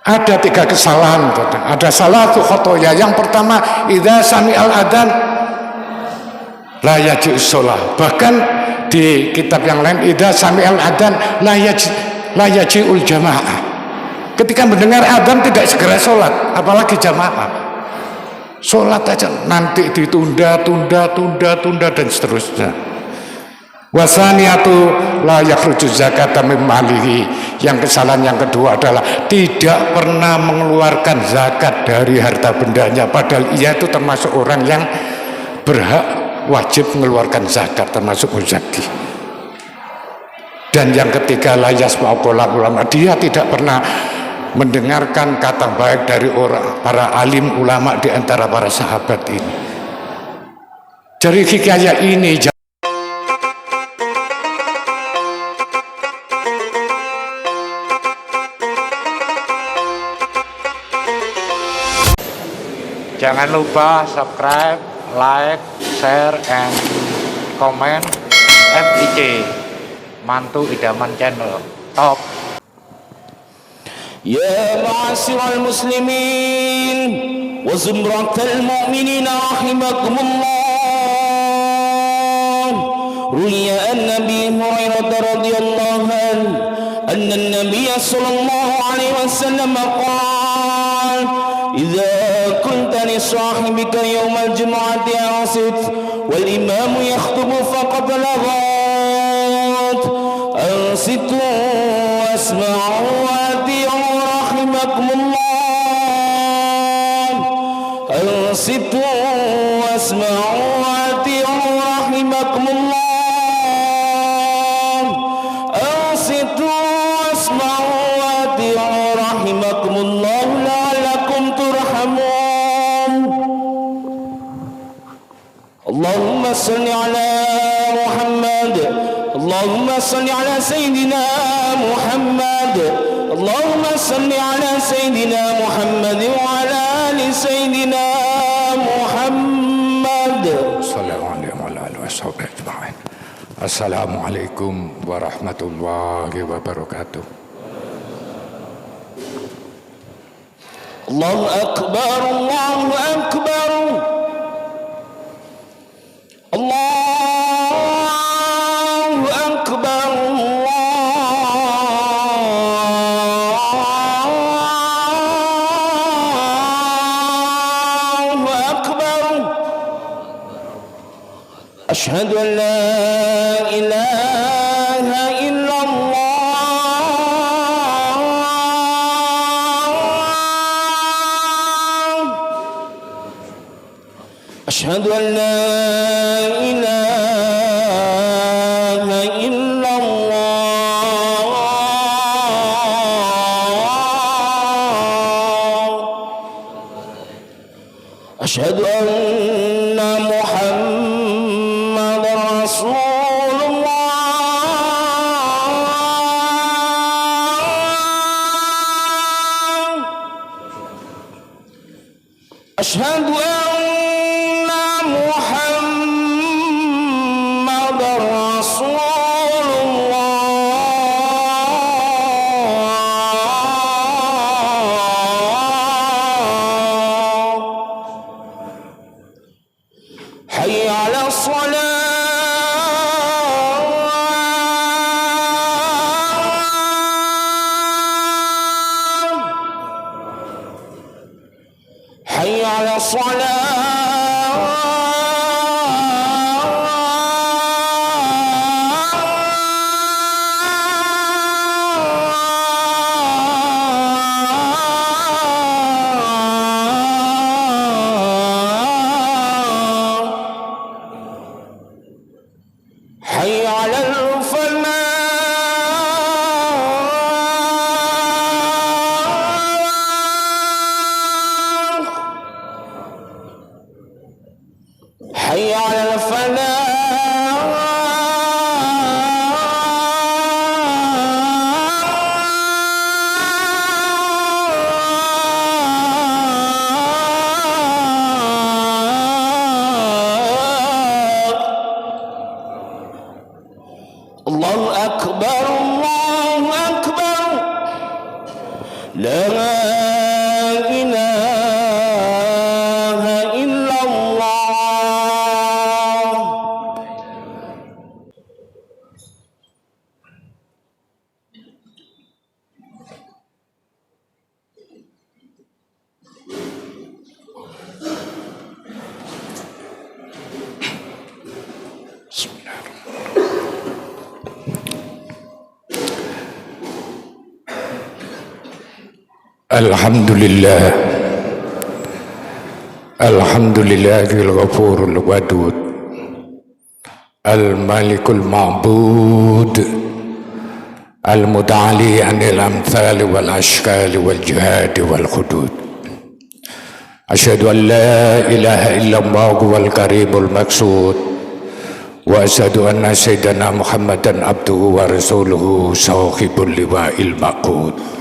Ada 3 kesalahan. Ada salah tuh khotoya. Yang pertama, idza sami'al adzan la yaji'us shalah. Bahkan di kitab yang lain, idza sami'al adzan la yaji'ul jamaah. Ketika mendengar adzan tidak segera sholat, apalagi jamaah. Sholat aja nanti ditunda, tunda dan seterusnya. Wasaniyatu la yakhruju zakata min malihi. Yang kesalahan yang kedua adalah tidak pernah mengeluarkan zakat dari harta bendanya, padahal ia itu termasuk orang yang berhak wajib mengeluarkan zakat, termasuk muzaki. Dan yang ketiga, la yasma'u qaula ulama, dia tidak pernah mendengarkan kata baik dari orang para alim ulama di antara para sahabat ini. Dari hikayat ini jangan lupa subscribe, like, share, and comment FIC Mantu Idaman Channel. Top. Ya ma'asyiral muslimin wa zumratal mu'minin rahimakumullah. Ruya an-nabi Hurairah radhiyallahu anhu anna an-nabiy sallallahu alaihi wasallam qala idza kunta li sahibika yawm al-jum'ati ansit wal imam yakhutubu faqad laghat ansitu wasma'u أنصتوا واسمعوا وأطيعوا رحمكم الله أنصتوا واسمعوا وأطيعوا رحمكم الله لعلكم ترحمون اللهم صل على محمد اللهم صل على سيدنا محمد اللهم صل على سيدنا محمد وعلى آل سيدنا محمد صلى الله عليه وعلى آله وصحبه أجمعين. Assalamualaikum warahmatullahi wabarakatuh. Allahu Akbar, Allahu Akbar, Allahu Akbar, Allahu Akbar. Asyhadu an la ilaha illallah. Asyhadu an la ilaha illallah. Asyhadu anna Muhammadar Rasulullah. Asyhadu anna Muhammadar Rasulullah. Hayya 'alas salat. Hayya 'alas salat. Hayya 'alal falah. لا إله إلا الله. Alhamdulillah, Alhamdulillahil ghafurul wadud, al-malikul ma'bud, al-muta'ali anil amthali wal ashkali wal jihadi wal hudud. Asyhadu an la ilaha illallah wal karimul maksud, wa asyhadu anna sayyidana Muhammadan abduhu wa rasuluhu sahibul liwa'il maqud.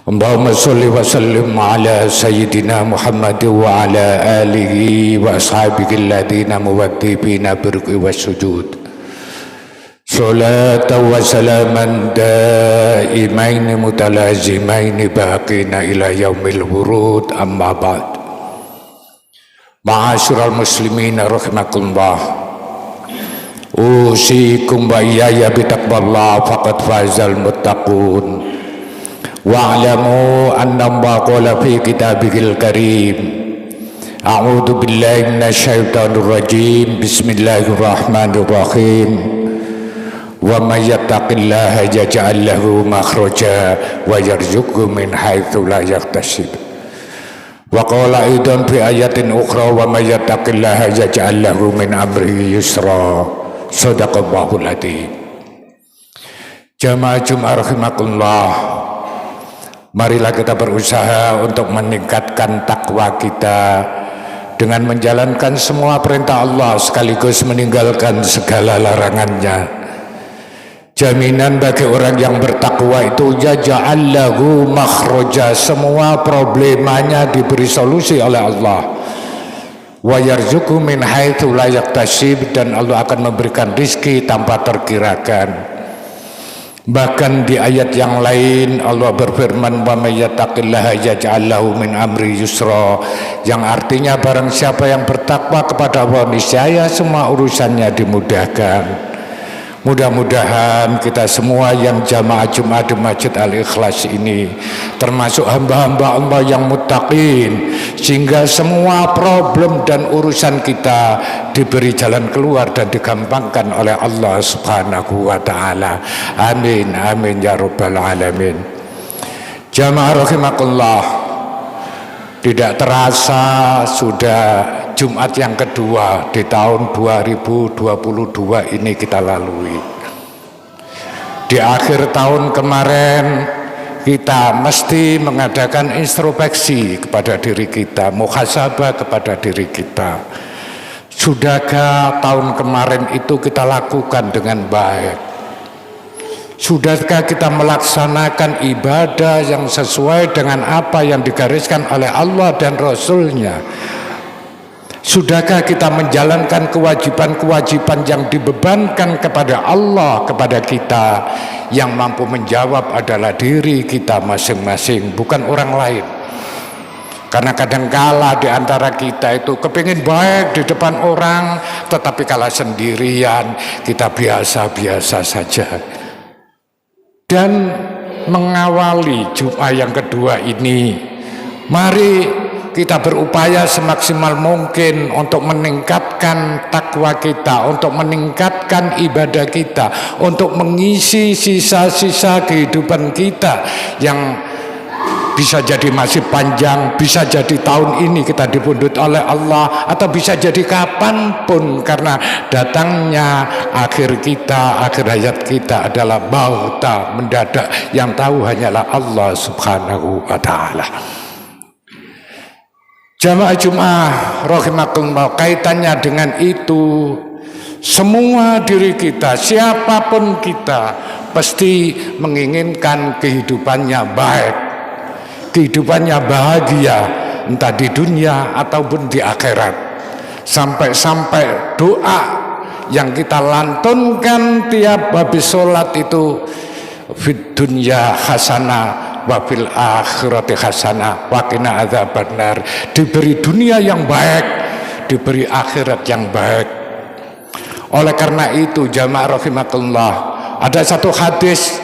Allahumma sholli wa sallim ala sayyidina Muhammad wa ala alihi wa ashabihi alladhina muwaddibina birqi wa sujud. Salatan wa salaman daimain mutalazimain baqina ila yaumil wurud, amma ba'd. Ma'asyiral muslimin rahimakumullah, usikum wa iyaya bitaqwallah faqad fazal muttaqun. Wa'lamu anna Allah qala fi kitabihil karim, a'udzu billahi minasyaitonir rajim, bismillahirrahmanirrahim, wa may yattaqillaha yaj'al lahu makhraja wa yarzuqhu min haitsu la yahtasib. Wa qala aidan fi ayatin ukhra, wa may yattaqillaha yaj'al lahu min amrihi yusra. Shadaqallahul adzim. Jamaah Jumat rahimakumullah, marilah kita berusaha untuk meningkatkan takwa kita dengan menjalankan semua perintah Allah sekaligus meninggalkan segala larangannya. Jaminan bagi orang yang bertakwa itu yaj'al lahu makhraja, semua problemanya diberi solusi oleh Allah. Wa yarzuqhu min haitsu la yahtasib, dan Allah akan memberikan rizki tanpa terkirakan. Bahkan di ayat yang lain Allah berfirman, wa may yattaqillaha yaj'al lahu min amri yusra, yang artinya barang siapa yang bertakwa kepada Allah niscaya semua urusannya dimudahkan. Mudah-mudahan kita semua yang jamaah Jumat di Masjid Al-Ikhlas ini termasuk hamba-hamba Allah yang muttaqin, sehingga semua problem dan urusan kita diberi jalan keluar dan digampangkan oleh Allah Subhanahu wa ta'ala. Amin, amin ya rabbal alamin. Jamaah rahimakumullah, tidak terasa sudah Jumat yang kedua di tahun 2022 ini kita lalui. Di akhir tahun kemarin kita mesti mengadakan introspeksi kepada diri kita, muhasabah kepada diri kita. Sudahkah tahun kemarin itu kita lakukan dengan baik? Sudahkah kita melaksanakan ibadah yang sesuai dengan apa yang digariskan oleh Allah dan Rasul-Nya? Sudahkah kita menjalankan kewajiban-kewajiban yang dibebankan kepada Allah kepada kita? Yang mampu menjawab adalah diri kita masing-masing, bukan orang lain. Karena kadangkala di antara kita itu kepingin baik di depan orang, tetapi kalau sendirian kita biasa-biasa saja. Dan mengawali Jumat yang kedua ini, mari kita berupaya semaksimal mungkin untuk meningkatkan takwa kita, untuk meningkatkan ibadah kita, untuk mengisi sisa-sisa kehidupan kita yang bisa jadi masih panjang, bisa jadi tahun ini kita dipundhut oleh Allah, atau bisa jadi kapanpun, karena datangnya akhir kita, akhir hayat kita adalah bauta, mendadak, yang tahu hanyalah Allah Subhanahu wa ta'ala. Jamaah Jumat rahimakumullah, kaitannya dengan itu semua diri kita, siapapun kita, pasti menginginkan kehidupannya baik, kehidupannya bahagia, entah di dunia ataupun di akhirat. Sampai-sampai doa yang kita lantunkan tiap habis sholat itu, fid dunya hasanah wa fil akhirati hasanah wa qina adzabannar. Diberi dunia yang baik, diberi akhirat yang baik. Oleh karena itu jamaah rahimakumullah, ada satu hadis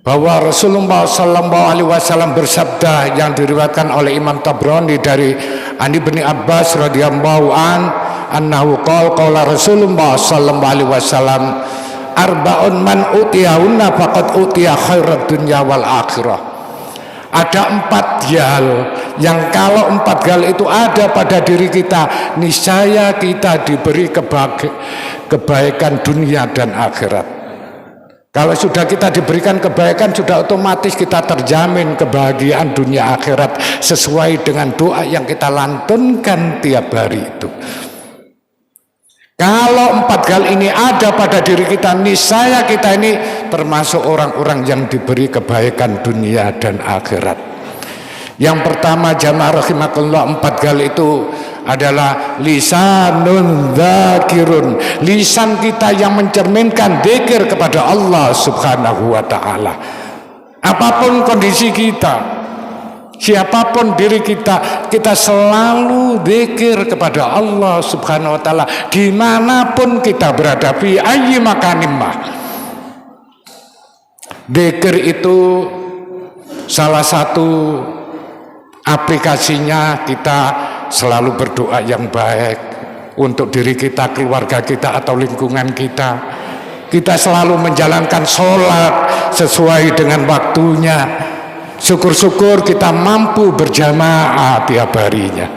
bahwa Rasulullah sallallahu alaihi wasallam bersabda yang diriwayatkan oleh Imam Tabrani dari Ani bin Abbas radhiyallahu anhu qala Rasulullah sallallahu alaihi wasallam arba'un man utiyahunna faqad utiya khairat dunya wal akhirah. Ada 4 hal yang kalau 4 hal itu ada pada diri kita, niscaya kita diberi kebaikan dunia dan akhirat. Kalau sudah kita diberikan kebaikan, sudah otomatis kita terjamin kebahagiaan dunia akhirat sesuai dengan doa yang kita lantunkan tiap hari itu. Kalau 4 hal ini ada pada diri kita, niscaya kita ini termasuk orang-orang yang diberi kebaikan dunia dan akhirat. Yang pertama jamaah rahimakumullah, 4 hal itu adalah lisanun dzakirun, lisan kita yang mencerminkan dzikir kepada Allah Subhanahu wa taala. Apapun kondisi kita, siapapun diri kita, kita selalu dzikir kepada Allah Subhanahu wa taala dimanapun kita berada, fi ayyi makanimah. Dzikir itu salah satu aplikasinya kita selalu berdoa yang baik untuk diri kita, keluarga kita atau lingkungan kita. Kita selalu menjalankan sholat sesuai dengan waktunya. Syukur-syukur kita mampu berjamaah tiap harinya.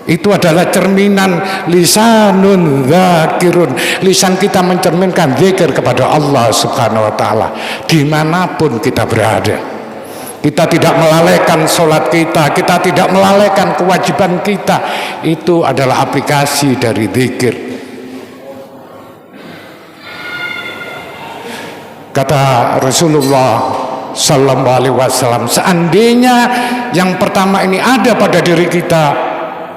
Itu adalah cerminan lisanun dzakirun. Lisan kita mencerminkan zikir kepada Allah Subhanahu wa taala dimanapun kita berada. Kita tidak melalaikan sholat kita, kita tidak melalaikan kewajiban kita. Itu adalah aplikasi dari zikir. Kata Rasulullah sallallahu alaihi wasallam, seandainya yang pertama ini ada pada diri kita,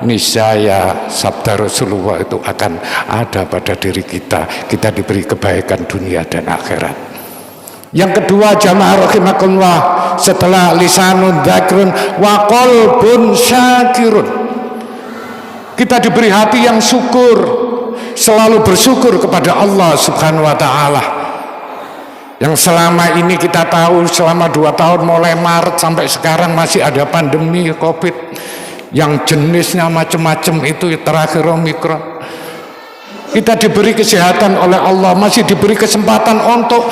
niscaya sabda Rasulullah itu akan ada pada diri kita. Kita diberi kebaikan dunia dan akhirat. Yang kedua jamaah rahimakumullah, setelah lisanun dzakirun wa qalbun syakirun, kita diberi hati yang syukur, selalu bersyukur kepada Allah Subhanahu wa taala. Yang selama ini kita tahu selama 2 tahun mulai Maret sampai sekarang masih ada pandemi Covid yang jenisnya macam-macam, itu terakhir Omikron. Kita diberi kesehatan oleh Allah, masih diberi kesempatan untuk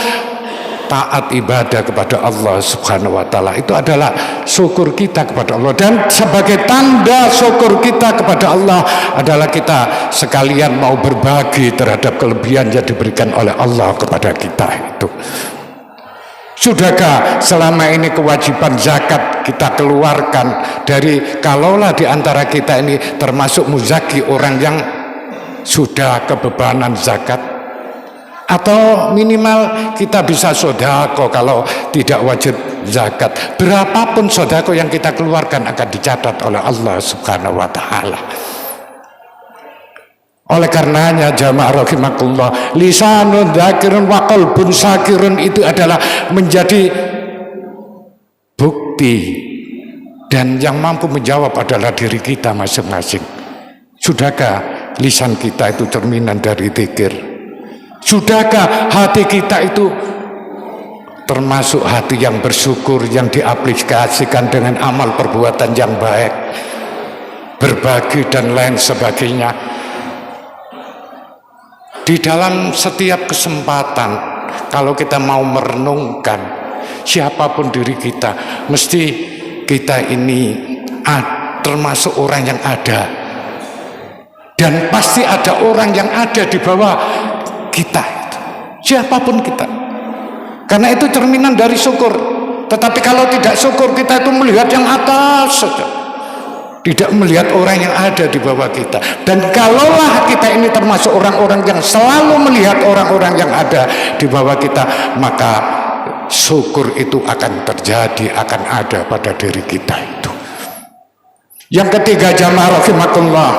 taat ibadah kepada Allah Subhanahu wa taala. Itu adalah syukur kita kepada Allah, dan sebagai tanda syukur kita kepada Allah adalah kita sekalian mau berbagi terhadap kelebihan yang diberikan oleh Allah kepada kita itu. Sudahkah selama ini kewajiban zakat kita keluarkan dari, kalaulah di antara kita ini termasuk muzaki, orang yang sudah kebebanan zakat, atau minimal kita bisa sodako kalau tidak wajib zakat. Berapapun sodako yang kita keluarkan akan dicatat oleh Allah Subhanahu wa taala. Oleh karenanya jamaah rahimakumullah, lisanun dzakirun wa qalbun syakirun itu adalah menjadi bukti, dan yang mampu menjawab adalah diri kita masing-masing. Sudahkah lisan kita itu cerminan dari zikir? Sudahkah hati kita itu termasuk hati yang bersyukur, yang diaplikasikan dengan amal perbuatan yang baik, berbagi dan lain sebagainya? Di dalam setiap kesempatan, kalau kita mau merenungkan siapapun diri kita, mesti kita ini termasuk orang yang ada, dan pasti ada orang yang ada di bawah kita itu, siapapun kita, karena itu cerminan dari syukur. Tetapi kalau tidak syukur, kita itu melihat yang atas saja, tidak melihat orang yang ada di bawah kita. Dan kalaulah kita ini termasuk orang-orang yang selalu melihat orang-orang yang ada di bawah kita, maka syukur itu akan terjadi, akan ada pada diri kita itu. Yang ketiga jamaah rahimakumullah,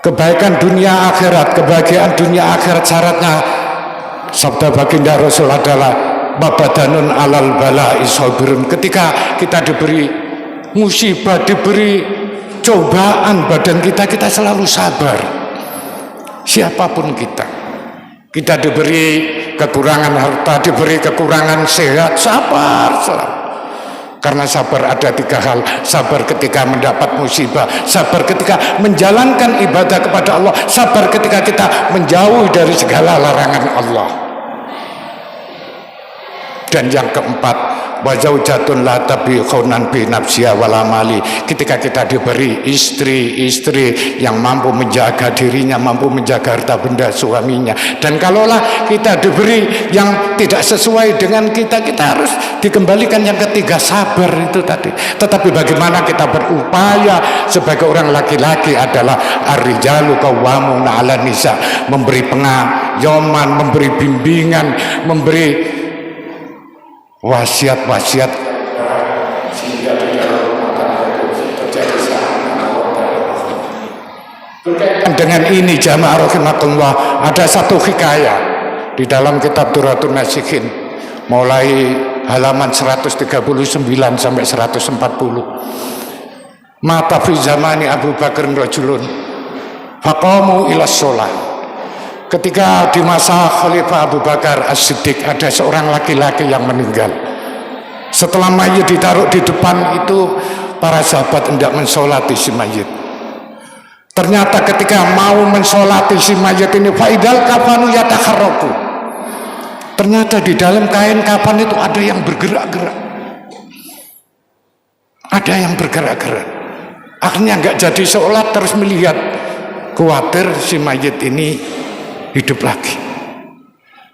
kebaikan dunia akhirat, kebahagiaan dunia akhirat syaratnya sabda baginda Rasul adalah babadanun alal bala'i sabirun. Ketika kita diberi musibah, diberi cobaan badan kita selalu sabar. Siapapun kita diberi kekurangan harta, diberi kekurangan sehat, sabar selalu. Karena sabar ada 3 hal: sabar ketika mendapat musibah, sabar ketika menjalankan ibadah kepada Allah, sabar ketika kita menjauh dari segala larangan Allah. Dan yang keempat, wa zaujatun la tabiqaunan bi nafsiha wala mali. Ketika kita diberi istri yang mampu menjaga dirinya, mampu menjaga harta benda suaminya. Dan kalaulah kita diberi yang tidak sesuai dengan kita harus dikembalikan. Yang ketiga, sabar itu tadi. Tetapi bagaimana kita berupaya sebagai orang laki-laki adalah ar-rijalu qawwamuna 'alan nisa, memberi pengayoman, memberi bimbingan, memberi wasiat-wasiat sehingga di dalam rumah tangga itu terjadi berkaitan dengan ini. Jamaah rahimakumullah, ada satu hikayah di dalam kitab Durratun Nasihin mulai halaman 139 sampai 140. Mata fi zamani Abu Bakar rajulun faqamu ila shalah. Ketika di masa Khalifah Abu Bakar As-Siddiq ada seorang laki-laki yang meninggal. Setelah mayit ditaruh di depan itu, para sahabat hendak mensolati si mayit. Ternyata ketika mau mensolati si mayit ini, faidal kafanu yatakharraku. Ternyata di dalam kain kafan itu ada yang bergerak-gerak. Ada yang bergerak-gerak. Akhirnya nggak jadi sholat, terus melihat, khawatir si mayit ini hidup lagi.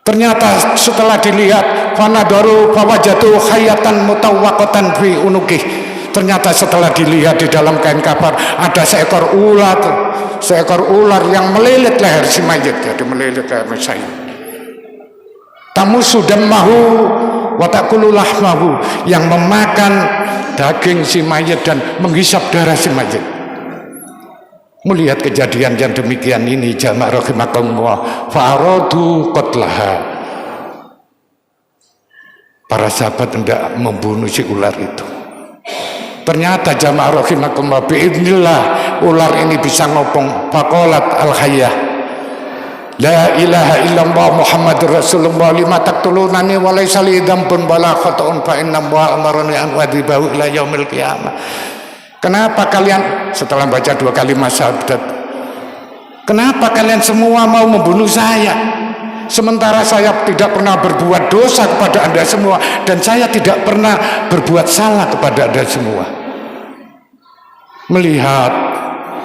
Ternyata setelah dilihat, fanadaru fawajatu khayatan mutawwaqatan fi unuqih. Ternyata setelah dilihat di dalam kain kafan ada seekor ular yang melilit leher si mayit, jadi melilit leher mayit. Tamusu dammahu wa taqulu lahmahu, yang memakan daging si mayit dan menghisap darah si mayit. Melihat kejadian yang demikian ini, jamaah rahimakumullah, fa'aradu qatlaha. Para sahabat hendak membunuh si ular itu. Ternyata jamaah rahimakumullah, biidznillah ular ini bisa ngopong. Faqalat al-hayyah, la ilaha illallah Muhammadur Rasulullah, lima taqtulunani wa laysa li dzambun wala khata'un fa inna Allaha amarani an wadhibahu ila yaumil qiyamah. Kenapa kalian, setelah baca 2 kalimat syahadat, kenapa kalian semua mau membunuh saya? Sementara saya tidak pernah berbuat dosa kepada Anda semua, dan saya tidak pernah berbuat salah kepada Anda semua. Melihat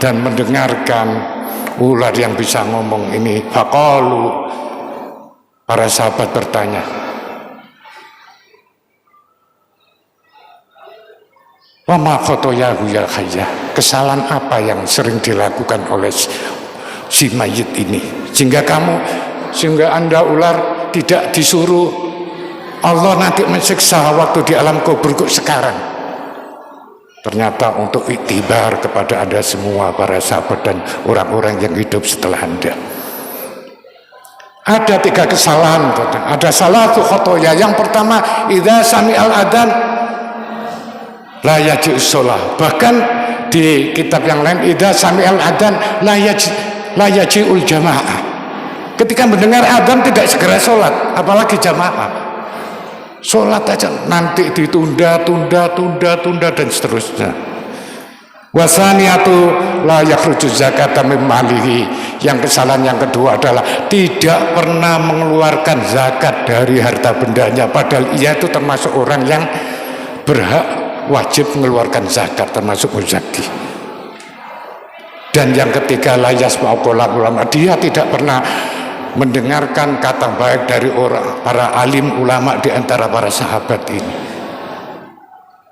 dan mendengarkan ular yang bisa ngomong ini, faqalu, para sahabat bertanya, wa ma khotoyahu ya khayyah, kesalahan apa yang sering dilakukan oleh si mayit ini sehingga Anda ular tidak disuruh Allah nanti mensiksa waktu di alam kubur kok sekarang. Ternyata untuk iktibar kepada Anda semua, para sahabat dan orang-orang yang hidup setelah Anda. Ada 3 kesalahan, ada salatu khotoya. Yang pertama, idza sami'al adzan la yaji'us shalah. Bahkan di kitab yang lain, idza sami'al adzan la yaji'ul jamaah. Ketika mendengar adzan tidak segera sholat, apalagi jamaah. Sholat aja nanti ditunda dan seterusnya. Wasaniyatu la yakhruju zakata min malihi. Yang kesalahan yang kedua adalah tidak pernah mengeluarkan zakat dari harta bendanya, padahal ia itu termasuk orang yang berhak wajib mengeluarkan zakat, termasuk muzaki. Dan yang ketiga, layas ma'qola ulama, dia tidak pernah mendengarkan kata baik dari para alim ulama di antara para sahabat ini.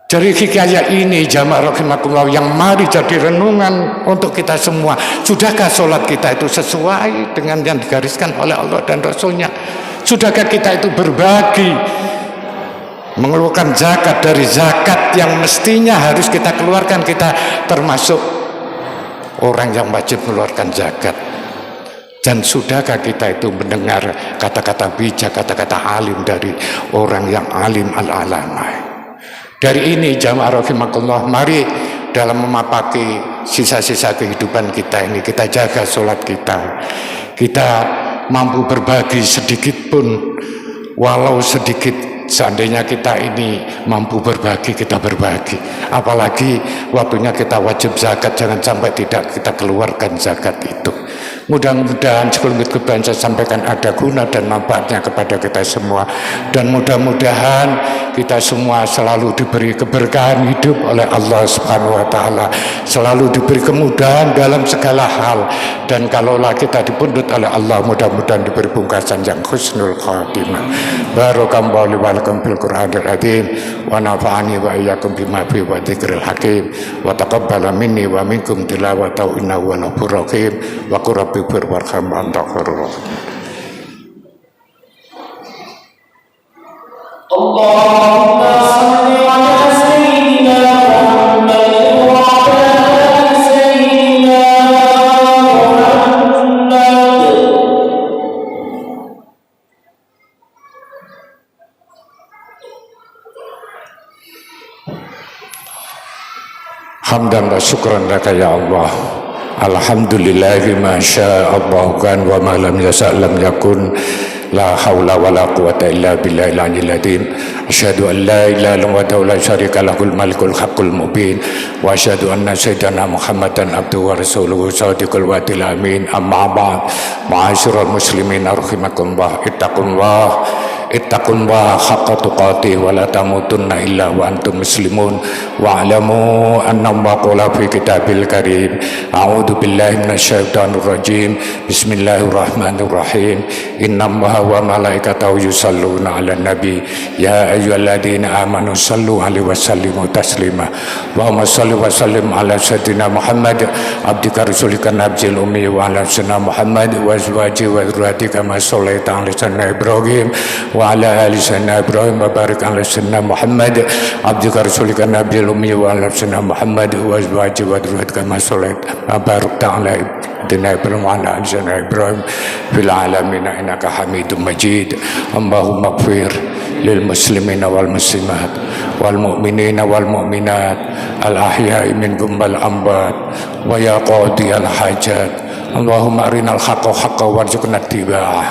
Dari hikayah ini, jamaah rahimakumullah, yang mari jadi renungan untuk kita semua. Sudahkah sholat kita itu sesuai dengan yang digariskan oleh Allah dan Rasulnya? Sudahkah kita itu berbagi, mengeluarkan zakat dari zakat yang mestinya harus kita keluarkan? Kita termasuk orang yang wajib mengeluarkan zakat. Dan sudahkah kita itu mendengar kata-kata bijak, kata-kata alim dari orang yang alim al-alamah? Dari ini jamaah rahimakumullah, mari dalam memapaki sisa-sisa kehidupan kita ini, kita jaga sholat kita. Kita mampu berbagi sedikit pun, walau sedikit. Seandainya kita ini mampu berbagi, kita berbagi. Apalagi waktunya kita wajib zakat, jangan sampai tidak kita keluarkan zakat itu. Mudah-mudahan sekelumit keban saya sampaikan ada guna dan manfaatnya kepada kita semua. Dan mudah-mudahan kita semua selalu diberi keberkahan hidup oleh Allah Subhanahu wa Ta'ala, selalu diberi kemudahan dalam segala hal. Dan kalaulah kita dipundut oleh Allah, mudah-mudahan diberi pungkasan yang husnul khatimah. Barakallahu li wa lakum fil Qur'anil azim, wa nafa'ani wa iyyakum bima fihi wa dzikril hakim, wa taqabbala minni wa minkum tilawatahu innahu huwal ghafurur rahim, wa qur rabbi fir warham anta khairur rahim. Allahumma salli ala sayyidina Muhammad wa ala sayyidina Muhammad. Hamdan wa syukran laka ya Allah. Alhamdulillahi ma sya'allahu kan wa ma lam yasha' lam yakun. La haula wa la quwata illa billahil aliyyil azim. Asyhadu an la ilaha illallah wa la syarika lahul malikul haqqul mubin, wa asyhadu anna sayyidana Muhammadan abduhu wa rasuluhu shadiqul wa'dil amin. Amma ba'd. Ma'asyiral muslimin rahimakumullah, ittaqullah haqqa tuqatih wa la tamutunna illa wa antum muslimun, wa alamu anna ma qala fi kitabil karim. A'udzu billahi minasyaitonir rajim. Bismillahirrahmanirrahim. Innallaha wa malaikatahu yusholluna 'alan nabi ya ayyuhalladzina amanu shallu 'alaihi wa sallimu taslima. Allahumma shalli wa sallim ala sayyidina Muhammad abdika rasulika nabiyil ummi wa ala sayyidina Muhammad wa azwajihi wa dzurriyyatika kama shallaita 'ala sayyidina Ibrahim wa ala ali sayyidina Ibrahim wa barik 'ala sayyidina Muhammad abdika rasulika nabiyil ummi wa ala sayyidina Muhammad wa azwajihi wa dzurriyyatika kama shallaita wa barik 'ala sayyidina Ibrahim wa ala ali sayyidina Ibrahim fil alamin innaka Hamidum Majid. Allahumma ighfir lil muslimina wal muslimat wal mu'minina wal mu'minat al ahya'i minhum wal amwat wa ya qadiyal hajat. Allahumma arinal haqqa haqqan warzuqna ittiba'ah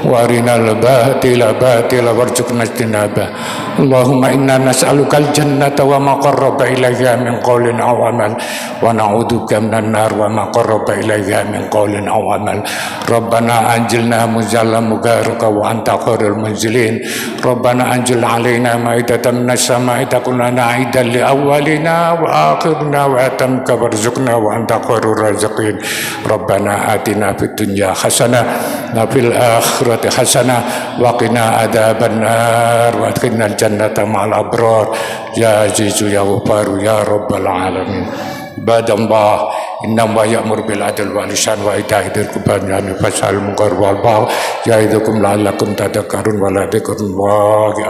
wa arinal batila batila warzuqna ijtinabah. Allahumma inna nas'alukal jannata wa ma qarraba ilayha min qawlin aw amal wa na'udzubika minan nar wa ma qarraba ilayha min qawlin aw amal. Rabbana anjilna muzallam mubaraka wa anta khairul munzilin. Rabbana anjil alaina ma'idatan minas sama'i takunana 'idan li awwalina wa akhirina wa atamka warzuqna wa anta khairur raziqin. Rabbana atina fid dunya hasanah wa fil akhirati hasanah wa qina adzabannar wa adkhilnal jannata ma'al abrar ya azizu ya ghaffar ya rabbal alamin. Ibadallah, inna ma ya'mur bil adl wal ihsan wa ita'i dzil qurba wa yanha 'anil fahsya'i wal munkari wal baghi ya'idukum la'allakum tadhakkarun wa la dzikrullahi